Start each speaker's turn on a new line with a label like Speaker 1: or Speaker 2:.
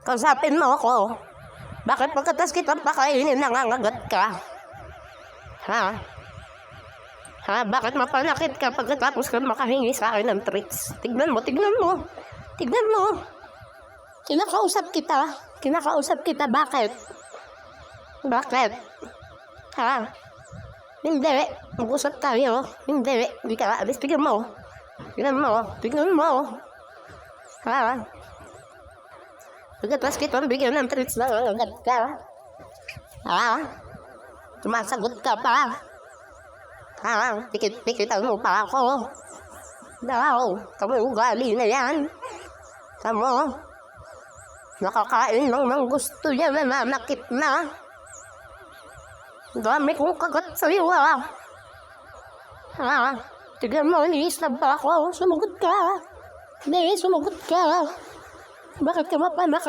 Speaker 1: Kausapin mo ako. Bakit pagkatas kita pakainin, nangangagat ka? Ha? Ha? Bakit mapanakit ka pagkatapos ka makahingi sa akin ng tricks? Tignan mo, tignan mo. Tignan mo. Kinakausap kita. Kinakausap kita. Bakit? Bakit? Ha? Hindi. Mag-usap tayo. Hindi. Hindi ka aalis. Tignan mo. Tignan mo. Tignan mo. Ha? Pagkatapos kita bigyan ng tricks na nangangagat ka. Ha? Sumasagot ka pa. Ha? Pikitan mo pa ako. Daw, kami ugali na yan. Tamo, nakakain lang ng gusto niya, nananakit na. Dami kong kagat sa'yo, ha? Ha? Tignan mo, iniistab pa ako. Sumagot ka. Hindi, sumagot ka. Bakit ka mapanak?